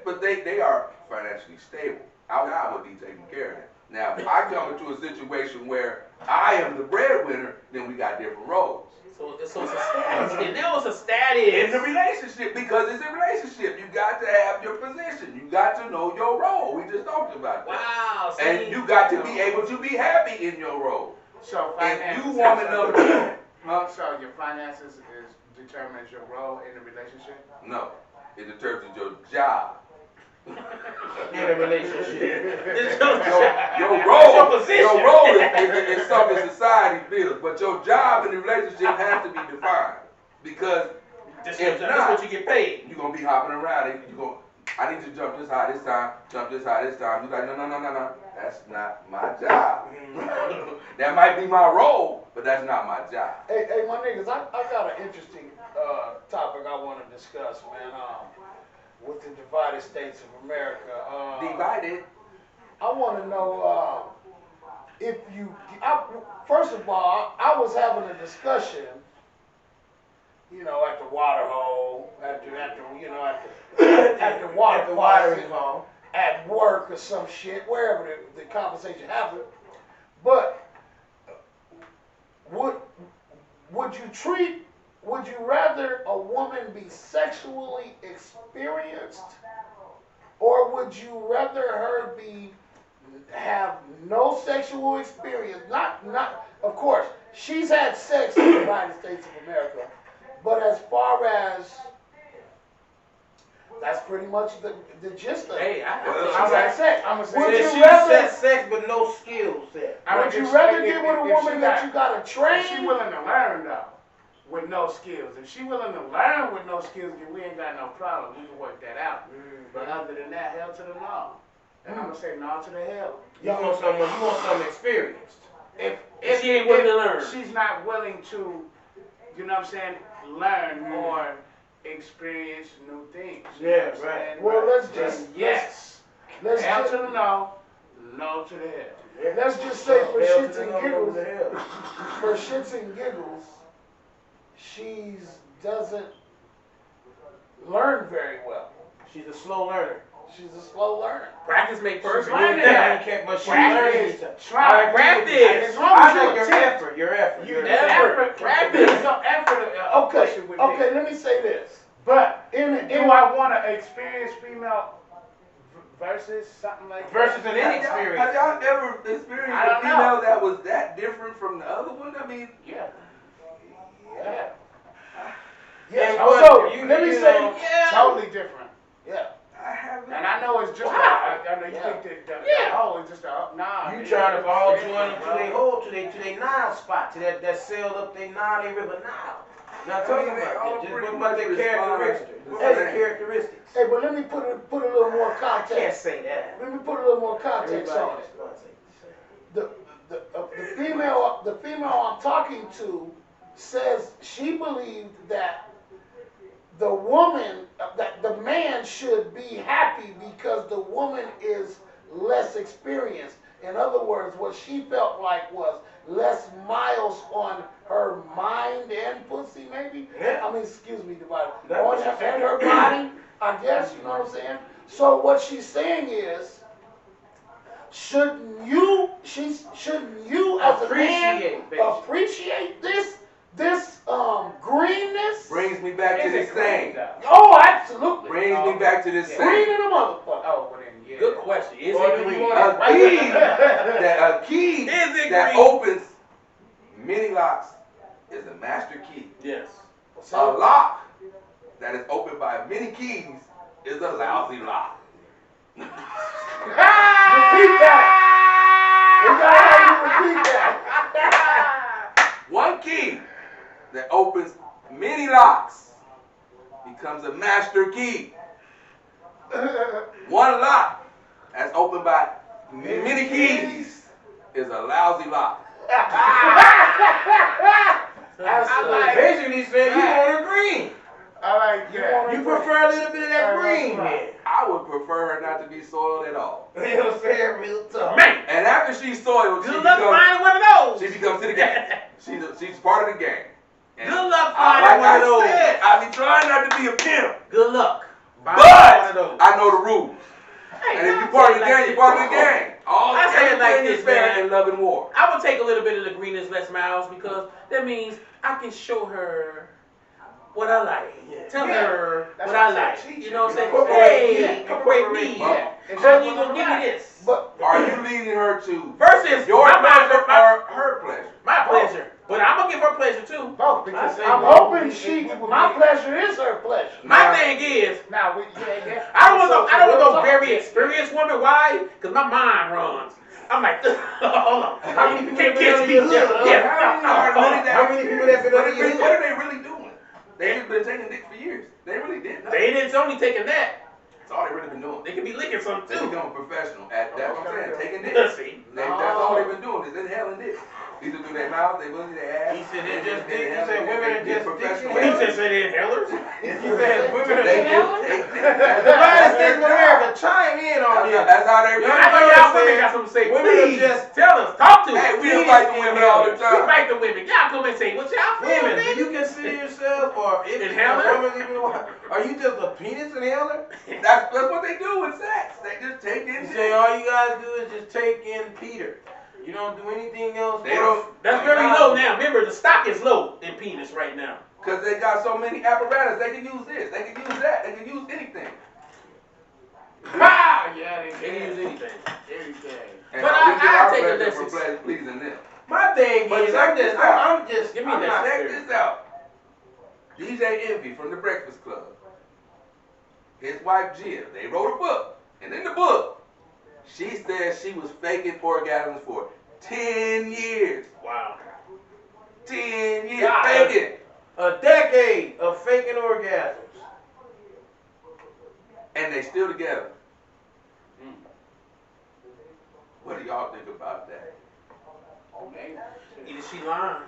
but they are financially stable. I would be taking care of them. Now, if I come into a situation where I am the breadwinner, then we got different roles. So it's a status. And there was a status. In the relationship, because it's a relationship, you got to have your position. You got to know your role. We just talked about that. Wow. See, And you got to be able to be happy in your role. So If finances. you woman number two, huh? So your finances determines your role in the relationship. No, it determines your job. In a relationship. It's Your your role, position. your role is something society builds, but your job in the relationship has to be defined. Because This if is not, what you get paid. you're gonna be hopping around. I need to jump this high this time, jump this high this time. You're like, no. That's not my job. That might be my role, but that's not my job. Hey, my niggas, I got an interesting topic I want to discuss, man. With the divided states of America. Divided. I want to know if you. First of all, I was having a discussion. You know, at the water hole, at the water At the watering hole. at work or some shit, wherever the conversation happened. But would you rather a woman be sexually experienced, or would you rather her have no sexual experience? Not of course, she's had sex in the United States of America, but as far as that's pretty much the gist of it. Hey, I'm gonna say Would Said you she rather- said sex but no skill set. Would you rather get with a woman that you gotta train? If she willing to learn though, with no skills. If she willing to learn with no skills, then we ain't got no problem. We can work that out. But other than that, hell to the no. And I'm gonna say no to the hell. You want something experienced. If She ain't willing to learn. She's not willing to, you know what I'm saying, learn or experience new things. You know Yeah, what I'm right. saying? Well, let's Then just yes. let's Hell just, to the no, no to the hell. let's just say for Hell to shits the and no, giggles, to the hell. for shits and giggles, she doesn't learn very well. She's a slow learner. She's a slow learner. Practice make perfect. learning. But she Practice. learns. Try. Practice. As long I as you think your attempt. effort, your effort. Effort. Practice. There's no effort. Okay, with okay. me. Let me say this. But In do I want to experience female versus something like Versus that? an Have inexperienced. y'all ever experienced I a don't know. female that was that different from the other one? I mean, Yeah. Yeah. Yes. And what- So you- let me you say. know- Yeah. Totally different. Yeah. I haven't. And I know it's just Wow. I know you Yeah. think that Yeah. oh it's just a nah. You it's trying to all different, join them to bro. their hole, to their Nile spot, to that sailed up their Nile, they river Nile. Not talking I mean, they about all that. Just pretty what about much their characteristics. respond What the about their same. characteristics? Hey, but let me put a little more I can't context. say that. Let me put a little more context Everybody on it. responds the same. The female I'm talking to says she believed that the woman, that the man should be happy because the woman is less experienced. In other words, what she felt like was less miles on her mind and pussy, maybe. Yeah. I mean, excuse me, divided. That's On what she her, said. and her body, I guess. You know what I'm saying? So what she's saying is, shouldn't you as a man Appreciate, basically. appreciate this greenness? Brings me back to Is the it green, same. though? Oh, absolutely. Brings me back to the Green same. in a motherfucker. Oh, well then, yeah. Good question. Is Or it do you green? want A key Is it that green? opens many locks is a master key. Yes. A lock that is opened by many keys is a lousy lock. Repeat that. We gotta have you repeat that. One key that opens many locks becomes a master key. One lock that's opened by many keys is a lousy lock. Absolutely. Basically saying you want her green. I like that. You prefer a little bit of that green, man. I would prefer her not to be soiled at all. You know what I'm saying? Real tough. Man, And after she's soiled, good luck finding one of those. she becomes to the game. She's part of the game. And Good luck like finding one I of those. said, I be trying not to be a pimp, Good luck. but Finding one of those. I know the rules. Hey, And if you I part say of the it like game, you this. part of the game. All I say it like everything this, is fair man. in love and war. I would take a little bit of the greenness, less miles, because that means I can show her what I like. Yeah. Tell Yeah. her That's what I what I'm like. saying. You know what I'm saying? Incorporate Hey, me. incorporate me. Yeah. And How that's you what gonna give I'm me this? But Are you leading her to Versus your my pleasure my, or her pleasure? my pleasure. But I'm gonna give her pleasure too. both because I I'm say hoping we my pleasure is her pleasure. My thing is, Now we I don't want So, no real talk. very experienced woman. Why? Because my mind runs. I'm like, hold on. How many people Can't been catch under me. your hood? Yeah. How many people that been What under your they hood? really doing? They just been taking dick for years. They really did nothing. They didn't only taking that. That's all they really been doing. They could be licking something They too. become professional at that's what I'm saying. Taking dick. See? That's all they've been doing is inhaling dick. Either through their mouth, they will their ass. He said they just they dick. He inhale said it, women they are get just professional. dick He inhalers. just said inhalers. He said women are They just just take The United States of America, chime in on this. That's how they I really know y'all women got something to say. Women are Please just- tell us. Talk to us. Hey, we don't like the women all the We time. like the women. Y'all come and say what y'all feel, Women, do man. you consider yourself or if Inhaler? a woman's even wife, are you just a penis inhaler? That's what they do with sex. They just take in You shit. say all you guys do is just take in Peter. You don't do anything else. They don't. That's very low now. Remember, the stock is low in penis right now. Because they got so many apparatus. They can use this. They can use that. They can use anything. Ha! Yeah, They can use anything. Everything. And But we get our I take a pleasure from listen. pleasing them. My thing But is, check I'm this just, out. I'm just, Give me I'm that. not, Check this out. DJ Envy from the Breakfast Club. His wife Jill. They wrote a book. And in the book, she said she was faking orgasms for 10 years. Wow. 10 years God. faking. a decade of faking orgasms. And they still together. What do y'all think about that? Either she lying.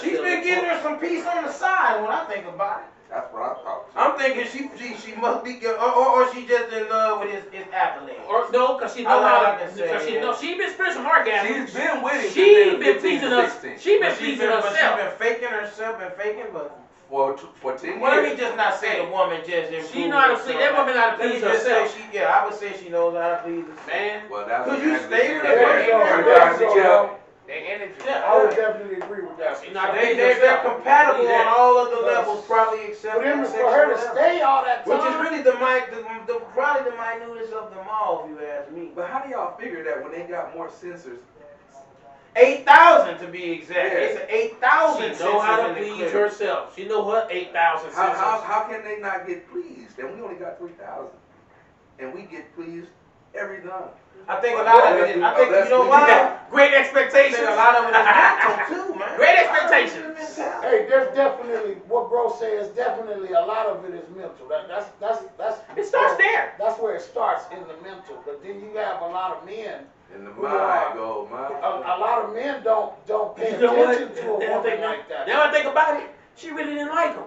She's been getting her some peace on the side when I think about it. That's what I thought. I'm thinking she must be, or she just in love with his accolades. Or no, because she I know how like to. to say, Because she yeah. know she been experiencing orgasms. She's been with him. She since been 15 pleasing to us. 16. She been But she's pleasing been, but she's herself. been faking herself and faking, but for 10 years. well, let me just not say the woman just improved. She know how to please. That woman know how to Let me please just say herself. I would say she knows how to please herself. Man, Well, that's Could you exactly stay it. with There her? you go. Every There time you she go. get- They energy. I would definitely agree with that. she not They're herself. compatible Yeah. on all of the levels, probably except For them, on for her to sexual level. stay all that time. Which is really probably the minutest of them all, if you ask me. But how do y'all figure that when they got more sensors? 8,000 to be exact. Yeah. It's 8,000 She know how to sensors in the please clip. herself. She know her 8,000 How sensors. can they not get pleased? And we only got 3,000. And we get pleased every time. I think a lot of it is, I think, you know why? Great I expectations. think a lot of it is mental too, man. Great expectations. Hey, there's definitely what bro says. Definitely, a lot of it is mental. That's. It starts there. That's where it starts, in the mental. But then you have a lot of men. In the Who mind are- go, man. A lot of men don't pay You know what? attention to a They don't woman think like that. Now I think about it, she really didn't like him.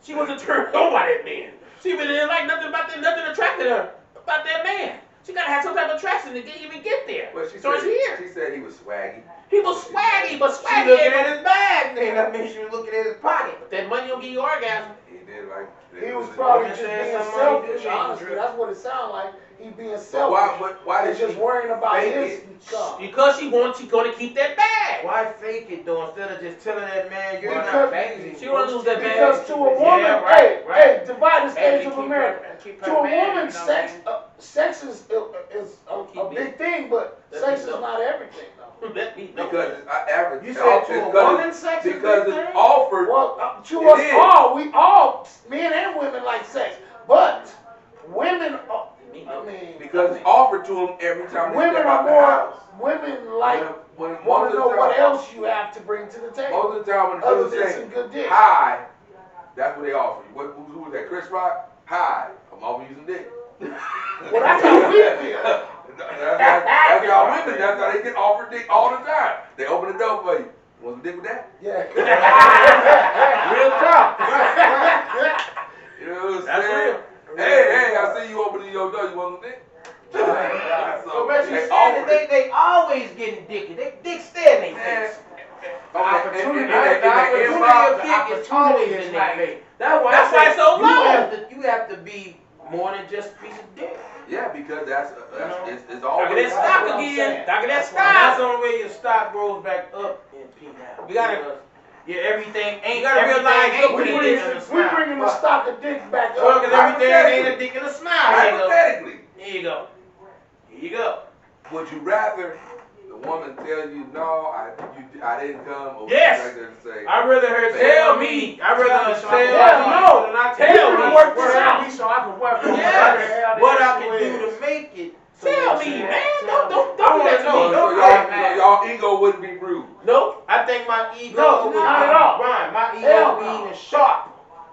She wasn't turned on by that man. She really didn't like nothing about that. Nothing attracted her about that man. She gotta have some type of attraction to even get there. But she So said, it's here. she said he was swaggy. He was swaggy, but She swaggy looking ain't at no- his bag, then that means she was looking at his pocket. But that money will give you orgasm. He did like. He was probably woman just said being somebody selfish. do Honestly, shit. that's what it sounded like. He being But selfish. why and did just she worrying about fake his it? income. Because she gonna keep that bag. Why fake it though instead of just telling that man you're Because- not amazing? She wanna lose that bag. Because to a woman, Yeah, right, right. hey, divided states of Keep America. her- keep her To a man, woman, you know sex what sex is a Keep big thing, but Let sex me is know. not everything, though. Let me know. Because it's average. You said to a woman sex is a because big it's thing? offered. Well, to It us is. all, we all, men and women, like sex, but women, I mean, Because it's offered to them every time they women step are out the more. house. Women like When want most to of know the what time, else you have to bring to the table, most of the time when the other dude than say some good dick. hi, that's what they offer you. Who was that? Chris Rock? Hi, I'm offering you some dick. Well, that's how we feel. That's y'all women. That's how they get offered dick all the time. They open the door for you. Want some dick with that? Yeah. Real talk. You know what I'm That's saying? real. Hey, I see you opening your door. You want some dick? Right. So, but you they said offer that they always getting dicky. They dick stay in their Man. face. Opportunity. The opportunity of dick is always in their face. That's why it's so low. You have to be more than just a piece of dick. Yeah, because it's Look at always. that stock what I'm again. saying. Look at that And that's stock. the only way your stock grows back up and peak out. We gotta- Because, yeah, everything ain't. You gotta everything realize, ain't look, a we dick in a smile. bringing the stock of dick back Well, up. because everything ain't a dick in a smile. Here you go. Hypothetically, Here you go. Here you go. would you rather the woman tell you no, I didn't come, or would Yes. you rather say, I rather her Tell me. I rather her Tell tell me. me. Hell no. than I Tell me. me. Work this out. So I can work on Yes. What I can do to make it. so Tell that me, you- man. Tell Don't I do wanna that to know. me. so y'all ego wouldn't be bruised? Nope. I think my ego No, would not be at all. Brian, my ego Hell would be no. even sharp.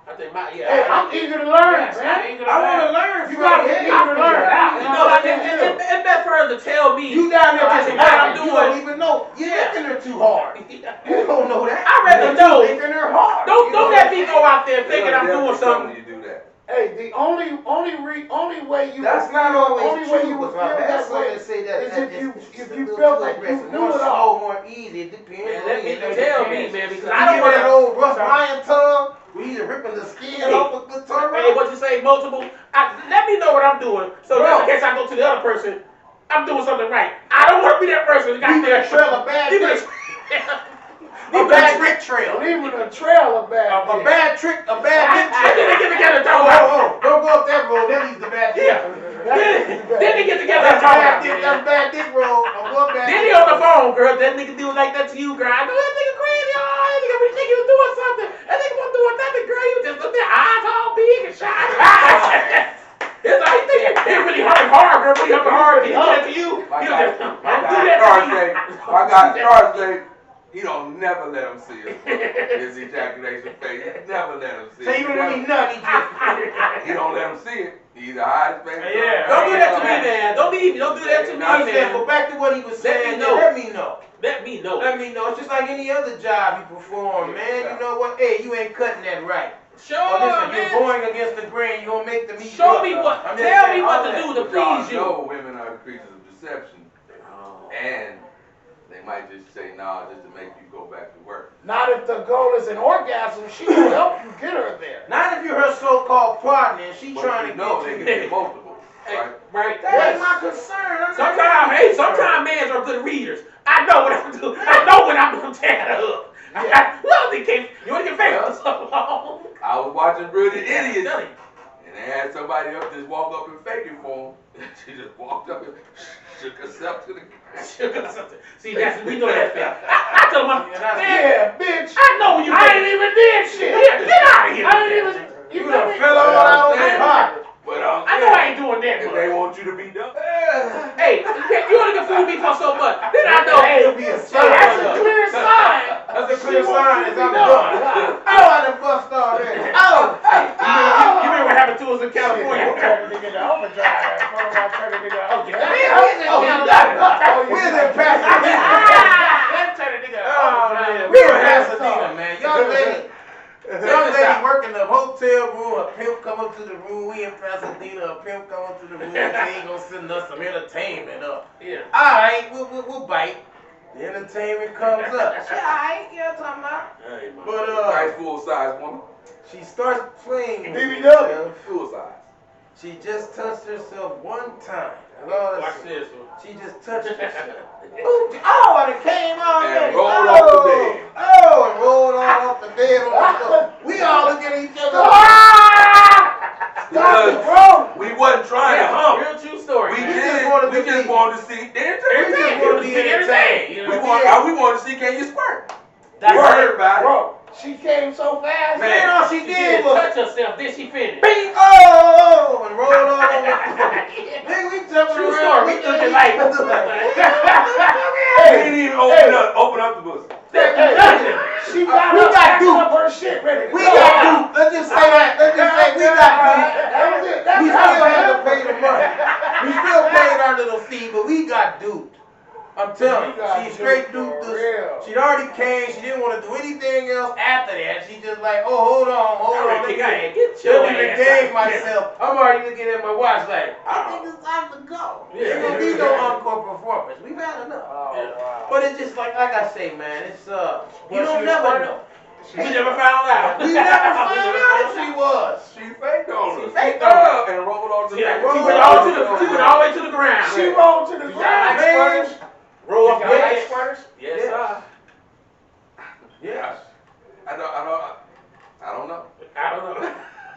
I think my Hey, I'm eager to learn, Yes, man. I want to learn. You from gotta you. get eager to learn. You know, like it's best for her to tell me. You down there just what I'm laughing. You don't doing. even know. You're Yeah. making her too hard. You don't know that. I rather You're know. making her hard. Don't You know let me go out there thinking They'll I'm doing definitely tell something. when you do that. Hey, the only way you That's would not feel, always only true. way you would feel that way women say that. is that if you it's if a you little felt too like you aggressive. knew More it all. slow, more easy. It depends. Man, on let you. me tell me, man, because I I don't don't want that want old Russ Ryan tongue. you're ripping the skin off a good turn Hey, what you say, multiple? Let me know what I'm doing. So just in case I go to the other person, I'm doing something right. I don't want to be that person. Leaving a trail of bad dick. A bad trick trail. Leaving a trail of bad A bad trick, a bad dick trail. Then they get together and talk Oh, about oh, don't go up that road. That leads to bad dick. Then they get together and That's talk bad about dick. it. That's bad dick road. I'm going bad. Then he on the phone, girl. That nigga do like that to you, girl. I know that nigga crazy. Oh, that nigga really think he was doing something. That nigga wasn't doing nothing, girl. He was just looking at eyes all big and shiny. It's like he think it really hurt him hard, girl. Really hurt him hard. He do that to you. My He'll guy, just don't do that to me. my guy, Thursday, he don't never let him see his ejaculation phase. He never let him see So it. even when he's nut, he just. He don't let him see it. He either hide his face. Yeah. Don't do that to me, man. Don't do that to me, I said, man. but back to what he was saying. Let Let me know. Let me know. Let me know. It's just like any other job you perform, man. You know what? Hey, you ain't cutting that right. Sure, Or listen, man. you're going against the grain. You gonna make the meat. Show up. me what. I'm just Tell saying me what all to that. do to But y'all please you. know women are creatures of deception. And they might just say, nah, just to make you go back to work. Not if the goal is an orgasm. She will help you get her there. Not if you're her so-called partner and she But trying you to know get they you. can be multiple, right? Right. That ain't my concern. Sometimes men are good readers. I know what I'm doing. I know when I'm gonna tear her up. Well, they can't. You want to get famous for so long. I was watching Brilliant Yeah, Idiots, tell him. and they had somebody up just walk up and fake it for him. She just walked up and shook herself to the ground. See, we know that thing. I tell him, man, Yeah, bitch. I know when you. I ain't even did shit. Yeah, get out of here. I ain't even. You done fell all out on the pot. But I know I ain't doing that if much. they want you to be done, Hey, you only can fool me for so much. Then I know. It'll be a That's a clear sign. That's a clear She wants sign you as to I'm be done. done. Oh, I done bust already. Oh, You remember what happened to us in California? Turn the nigga to overdrive. Turn the nigga to overdrive. We're in Pasadena. Turn the nigga to Oh, man. overdrive. We're in Pasadena, man. Young lady working the hotel room. A pimp come up to the room. We in Pasadena. A pimp come up to the room. He ain't gonna send us some entertainment up. Yeah. All right, we'll bite. The entertainment comes up. She all right, you know what I'm talking about? But nice full-size woman, she starts playing. BBW. full-size. She just touched herself one time. Lord, Watch this. she just touched herself. Oh, and it came out. And rolled off the bed. Oh, and rolled all off the bed on the floor. We all look at each other. Because we wasn't trying to hump. Real true story. We man. just wanted to see. Damn, We just want to be entertained. You we know? want to see can you squirt. That's We heard about it. Bro, she came so fast. Man, all she She did did was touch herself. Then she finished. bing, oh, and rolled all over the floor. Nigga, we jumping True around. story. We looking like. We didn't even open up the pussy. She got We up, got packed duped. up her shit ready to We go. got duped. Let's just say that. Let's just say we got duped. That was it. That's We how still it had to happened. pay the money. We still paid our little fee, but we got duped. I'm telling We got you, she straight duped duped for us. real. She'd already came. She didn't want to do anything else after that. She just like, oh, hold on. Let me Let get me regain myself. I'm already looking at my watch like, I think it's time to go. Yeah. There gonna be no encore performance. We've had enough. Oh, wow. But it's just like I say, man, it's you Was she don't never funny? know. We never found out. We never found out if she was. She faked on She us. faked on us. And rolled off the Yeah, bed. she went all the way to the ground. She rolled to the ground. Man. Roll up You your got like head. squirters? Yes, Yeah. sir. Yeah. I don't know. I don't know.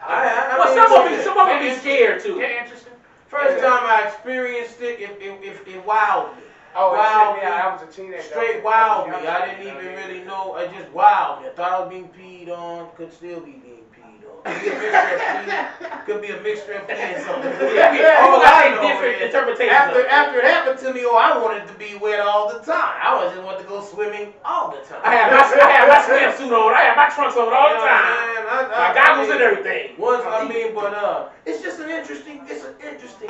I Well, mean, some of them be scared too. Get interesting. First time I experienced it, it wowed me. Oh, Wow, yeah, I was a teenager. Straight wowed me. I didn't even really know. It just wowed me. I thought I was being peed on. Could still be being peed on. Could be a mixture of pee and something. All I I know different is interpretations. After of it. it happened to me, I wanted to be wet all the time. I just wanted to go swimming all the time. I had my swimsuit on. I had my trunks on all the time. My goggles and everything. But it's just an interesting. It's interesting.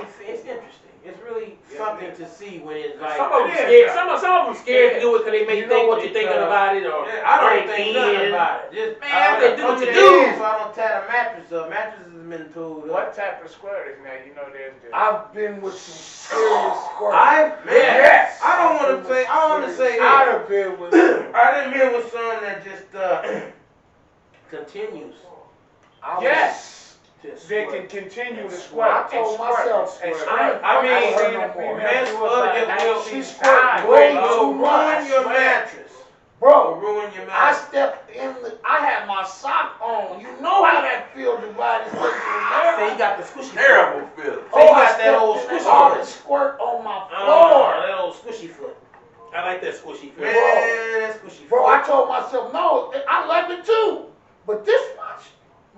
It's really something to see when it's like. Some of them scared. Some of them scared to do it because they may You know think what what, you're thinking about it or. I don't think nothing about it. Just Man, they do what you it do. is, so I don't tear the mattress up. Mattresses has been told up. What type of squirters now? You know there's the... I've been with some serious squirters. I Yes. don't want to say. I want to say I'd this. have been with I didn't live with someone that just continues Yes. Just They squirt. can continue to I squirt. told myself and squirt. squirt. I mean, I've seen no a more. female That's do what it it by will. 19 She squirt times. way It'll too much. ruin your mattress. Bro, It'll ruin your I mattress. stepped in I had my sock on. You know how that feels, Divided States of Say America. you got the squishy Terrible feeling. So you I got that stepped old in squishy all foot. the squirt on my Oh, floor. that old squishy foot. I like that squishy foot. Bro. Man, that squishy foot. Bro, I told myself, no, I love it too. But this much,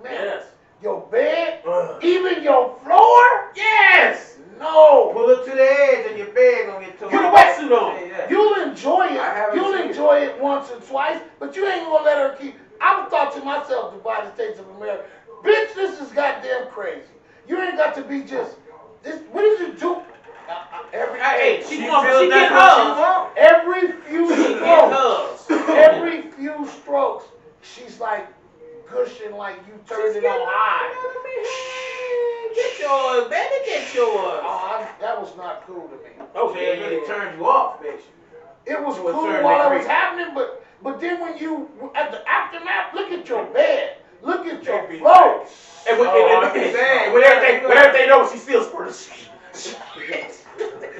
man, Yes. your bed, even your floor, Yes. no. Pull it to the edge and your bed gonna get torn. Get a up. wetsuit on. Yeah, yeah. You'll enjoy I haven't it. You'll seen it. enjoy it once or twice, but you ain't gonna let her keep. I thought to myself, Divided States of America, bitch, this is goddamn crazy. You ain't got to be just this. What did you do? Every Hey, She she feels getting that's what she hugs. want. every few She getting strokes, hugs. every few strokes, she's like gushing like you turned it on high. Get yours, baby, get yours. That was not cool to me. Okay, it really turned you off, basically. It was So it cool turned while that it was great. happening, but then when you at the aftermath, look at your bed, look at your Baby. floor. And when, I'm saying, when everything knows, she still squirting.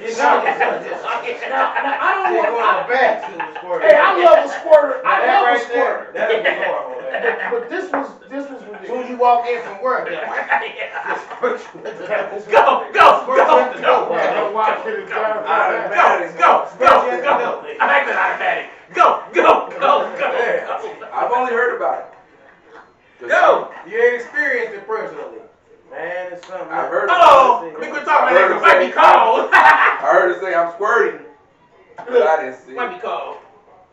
You know, Now I don't They're going want. to the bathroom squirting. Hey, I love a squirter. Now I that love a right there, squirter. that'll be horrible. But this was As soon as ridiculous. you walk in from work, they're like, Go, go, Squirt you at the door. Go watch it again. go. I like that automatic. Go. I've only heard about it. 'Cause Go! You ain't experienced it personally. Man, it's something. I heard Oh, we quit talking about that. It might be cold. I heard her say I'm squirting, but I didn't see Might it. be cold.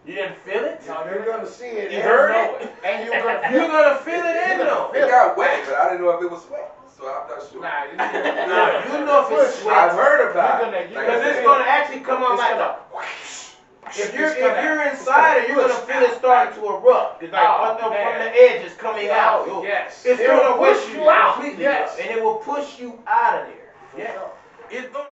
You didn't feel it? Now you're gonna see it. You and heard know it? and you're gonna You're gonna feel it in though. It got wet, but I didn't know if it was sweat, so I'm not sure. Nah, Nah, you know if it's I've sweat. heard about You're it. gonna- Like I Because it's said, gonna actually come out It's like gonna- a. If you're inside it, you're gonna feel it starting to erupt. It's like Oh, from man. the edges coming out. Oh, yes. It's It'll gonna push push you out. completely, Yes. and it will push you out of there. Yeah. It's gonna